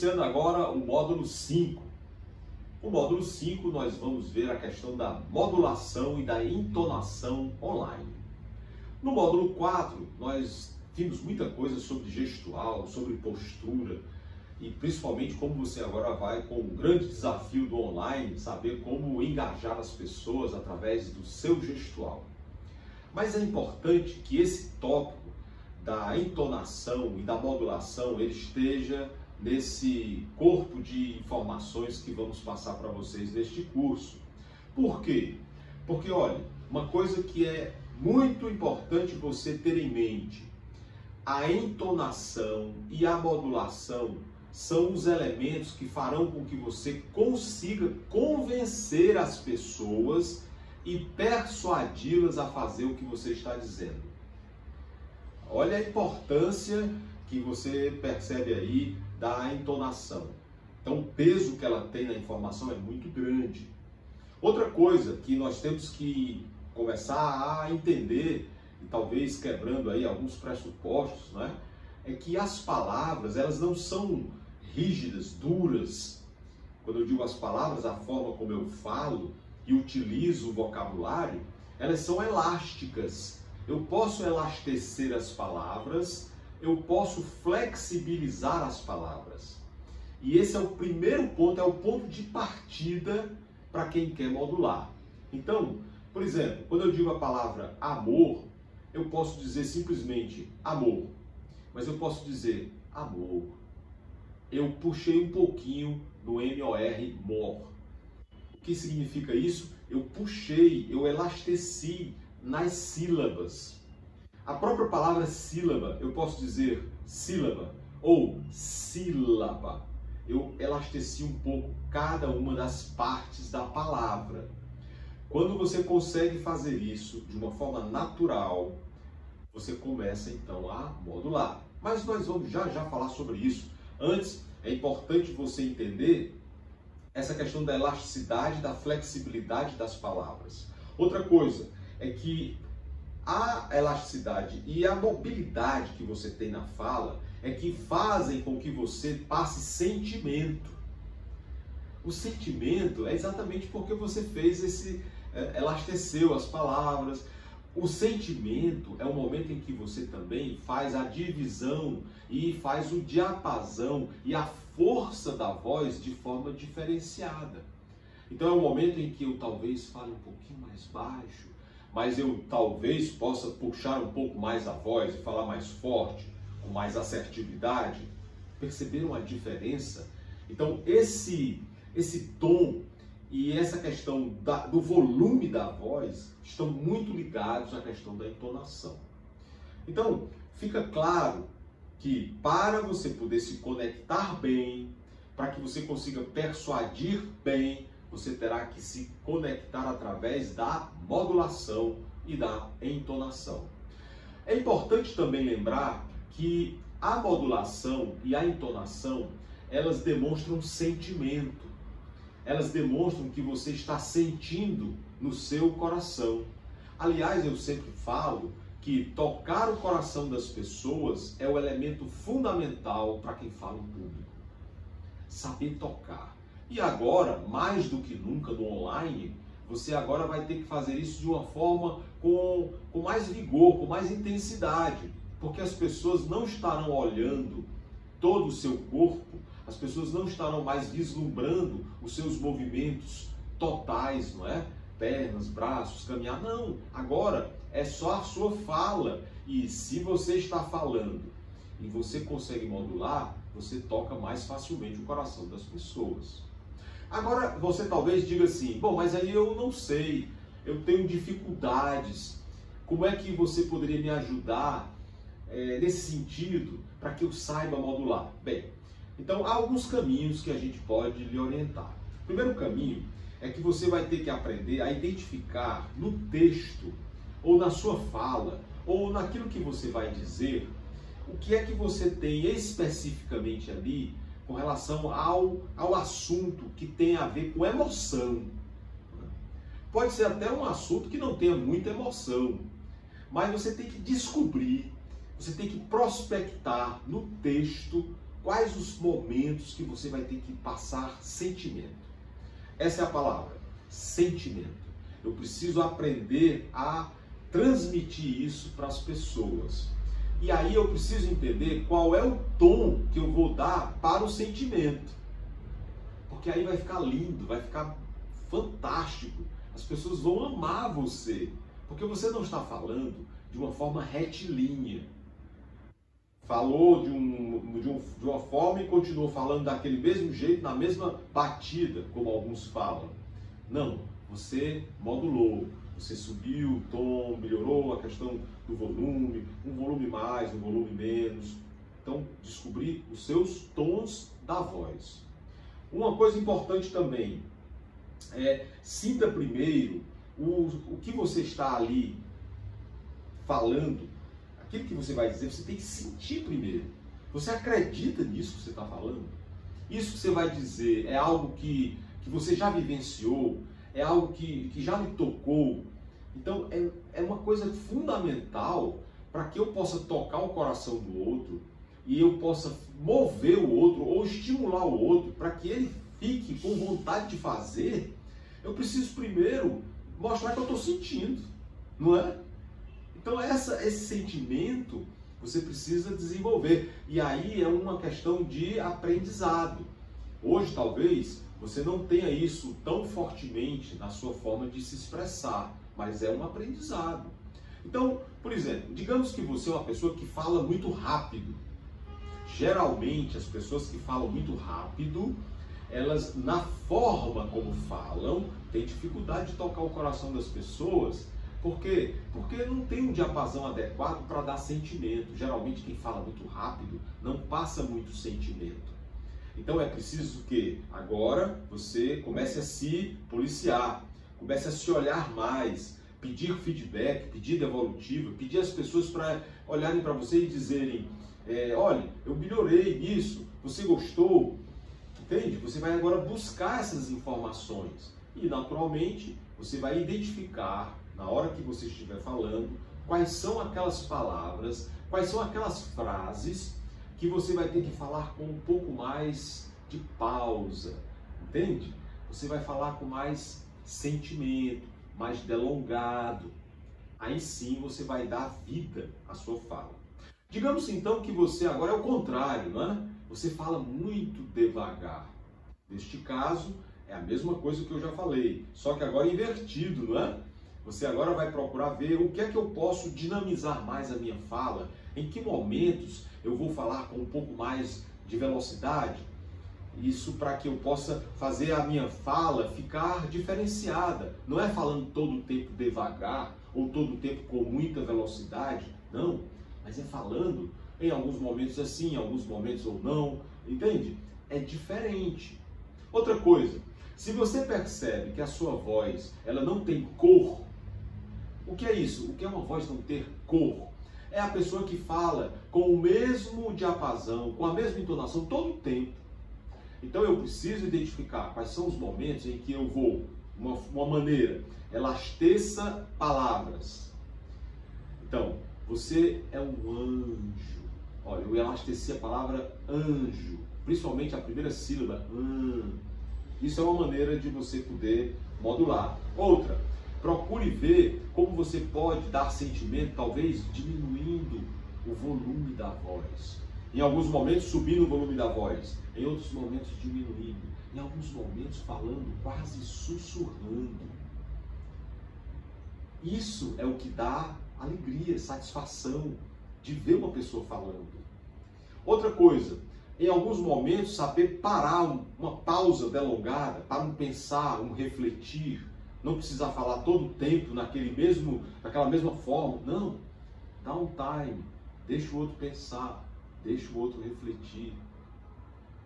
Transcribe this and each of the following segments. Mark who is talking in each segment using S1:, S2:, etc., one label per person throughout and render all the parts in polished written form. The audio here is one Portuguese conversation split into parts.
S1: iniciando agora o módulo 5. No módulo 5 nós vamos ver a questão da modulação e da entonação online. No módulo 4 nós vimos muita coisa sobre gestual, sobre postura e principalmente como você agora vai com o grande desafio do online, saber como engajar as pessoas através do seu gestual. Mas é importante que esse tópico da entonação e da modulação ele esteja nesse corpo de informações que vamos passar para vocês neste curso. Por quê? Porque, olha, uma coisa que é muito importante você ter em mente, a entonação e a modulação são os elementos que farão com que você consiga convencer as pessoas e persuadi-las a fazer o que você está dizendo. Olha a importância que você percebe aí da entonação. Então, o peso que ela tem na informação é muito grande. Outra coisa que nós temos que começar a entender, e talvez quebrando aí alguns pressupostos, né, é que as palavras, elas não são rígidas, duras. Quando eu digo as palavras, a forma como eu falo e utilizo o vocabulário, elas são elásticas. Eu posso elastecer as palavras, eu posso flexibilizar as palavras. E esse é o primeiro ponto, é o ponto de partida para quem quer modular. Então, por exemplo, quando eu digo a palavra amor, eu posso dizer simplesmente amor, mas eu posso dizer amor. Eu puxei um pouquinho no M-O-R, more. O que significa isso? Eu puxei, eu elasteci nas sílabas. A própria palavra sílaba, eu posso dizer sílaba ou sílaba. Eu elasteci um pouco cada uma das partes da palavra. Quando você consegue fazer isso de uma forma natural, você começa então a modular. Mas nós vamos já falar sobre isso. Antes, é importante você entender essa questão da elasticidade, da flexibilidade das palavras. Outra coisa é que a elasticidade e a mobilidade que você tem na fala é que fazem com que você passe sentimento. O sentimento é exatamente porque você fez elasteceu as palavras. O sentimento é o momento em que você também faz a divisão e faz o diapasão e a força da voz de forma diferenciada. Então é o momento em que eu talvez fale um pouquinho mais baixo, mas eu talvez possa puxar um pouco mais a voz e falar mais forte, com mais assertividade. Perceberam a diferença? Então esse tom e essa questão do volume da voz estão muito ligados à questão da entonação. Então, fica claro que para você poder se conectar bem, para que você consiga persuadir bem, você terá que se conectar através da modulação e da entonação. É importante também lembrar que a modulação e a entonação, elas demonstram sentimento. Elas demonstram que você está sentindo no seu coração. Aliás, eu sempre falo que tocar o coração das pessoas é o elemento fundamental para quem fala em público. Saber tocar. E agora, mais do que nunca no online, você agora vai ter que fazer isso de uma forma com mais vigor, com mais intensidade, porque as pessoas não estarão olhando todo o seu corpo, as pessoas não estarão mais vislumbrando os seus movimentos totais, não é? Pernas, braços, caminhar. Não, agora é só a sua fala. E se você está falando e você consegue modular, você toca mais facilmente o coração das pessoas. Agora, você talvez diga assim, bom, mas aí eu não sei, eu tenho dificuldades. Como é que você poderia me ajudar nesse sentido para que eu saiba modular? Bem, então há alguns caminhos que a gente pode lhe orientar. O primeiro caminho é que você vai ter que aprender a identificar no texto, ou na sua fala, ou naquilo que você vai dizer, o que é que você tem especificamente ali com relação ao assunto que tem a ver com emoção. Pode ser até um assunto que não tenha muita emoção, mas você tem que descobrir, você tem que prospectar no texto quais os momentos que você vai ter que passar sentimento. Essa é a palavra, sentimento. Eu preciso aprender a transmitir isso para as pessoas. E aí eu preciso entender qual é o tom que eu vou dar para o sentimento. Porque aí vai ficar lindo, vai ficar fantástico. As pessoas vão amar você. Porque você não está falando de uma forma retilínea. Falou de uma forma e continuou falando daquele mesmo jeito, na mesma batida, como alguns falam. Não, você modulou, você subiu o tom, melhorou a questão do volume, um volume mais, um volume menos. Então, descobrir os seus tons da voz. Uma coisa importante também é, sinta primeiro o que você está ali falando, aquilo que você vai dizer, você tem que sentir primeiro. Você acredita nisso que você está falando? Isso que você vai dizer é algo que você já vivenciou, é algo que já lhe tocou. Então, é uma coisa fundamental para que eu possa tocar o coração do outro e eu possa mover o outro ou estimular o outro para que ele fique com vontade de fazer. Eu preciso primeiro mostrar que eu estou sentindo, não é? Então esse sentimento você precisa desenvolver. E aí é uma questão de aprendizado. Hoje talvez você não tenha isso tão fortemente na sua forma de se expressar, mas é um aprendizado. Então, por exemplo, digamos que você é uma pessoa que fala muito rápido. Geralmente as pessoas que falam muito rápido, elas, na forma como falam, têm dificuldade de tocar o coração das pessoas. Por quê? Porque não tem um diapasão adequado para dar sentimento. Geralmente quem fala muito rápido não passa muito sentimento. Então é preciso que agora você comece a se policiar, comece a se olhar mais, pedir feedback, pedir devolutiva, pedir às pessoas para olharem para você e dizerem, olha, eu melhorei nisso, você gostou? Entende? Você vai agora buscar essas informações e, naturalmente, você vai identificar, na hora que você estiver falando, quais são aquelas palavras, quais são aquelas frases que você vai ter que falar com um pouco mais de pausa, entende? Você vai falar com mais sentimento, mais delongado. Aí sim você vai dar vida à sua fala. Digamos então que você agora é o contrário, não é? Você fala muito devagar. Neste caso, é a mesma coisa que eu já falei, só que agora invertido, não é? Você agora vai procurar ver o que é que eu posso dinamizar mais a minha fala, em que momentos eu vou falar com um pouco mais de velocidade. Isso para que eu possa fazer a minha fala ficar diferenciada. Não é falando todo o tempo devagar ou todo o tempo com muita velocidade, não. Mas é falando em alguns momentos assim, em alguns momentos ou não, entende? É diferente. Outra coisa, se você percebe que a sua voz ela não tem cor, o que é isso? O que é uma voz não ter cor? É a pessoa que fala com o mesmo diapasão, com a mesma entonação todo o tempo. Então eu preciso identificar quais são os momentos em que eu vou, uma maneira, elasteça palavras. Então, você é um anjo. Olha, eu elasteci a palavra anjo, principalmente a primeira sílaba, Isso é uma maneira de você poder modular. Outra, procure ver como você pode dar sentimento, talvez diminuindo o volume da voz. Em alguns momentos subindo o volume da voz, em outros momentos diminuindo, em alguns momentos falando quase sussurrando. Isso é o que dá alegria, satisfação de ver uma pessoa falando. Outra coisa, em alguns momentos saber parar, uma pausa delongada, para um pensar, um refletir, não precisar falar todo o tempo naquela mesma forma, não, dá um time, deixa o outro pensar, deixa o outro refletir.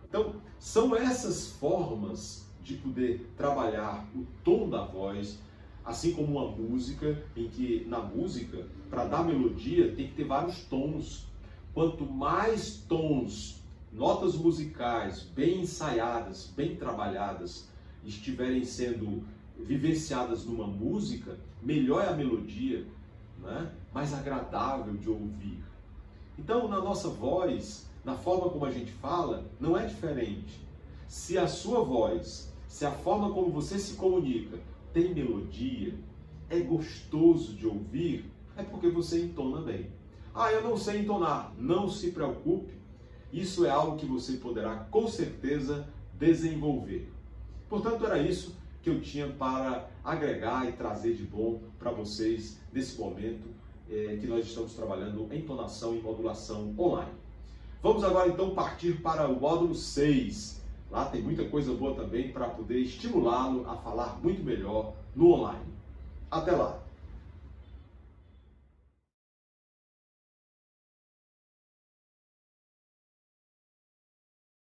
S1: Então, são essas formas de poder trabalhar o tom da voz, assim como uma música, em que na música, para dar melodia, tem que ter vários tons. Quanto mais tons, notas musicais bem ensaiadas, bem trabalhadas, estiverem sendo vivenciadas numa música, melhor é a melodia, né? Mais agradável de ouvir. Então, na nossa voz, na forma como a gente fala, não é diferente. Se a sua voz, se a forma como você se comunica tem melodia, é gostoso de ouvir, é porque você entona bem. Ah, eu não sei entonar. Não se preocupe. Isso é algo que você poderá, com certeza, desenvolver. Portanto, era isso que eu tinha para agregar e trazer de bom para vocês nesse momento que nós estamos trabalhando entonação e modulação online. Vamos agora então partir para o módulo 6. Lá tem muita coisa boa também para poder estimulá-lo a falar muito melhor no online. Até lá!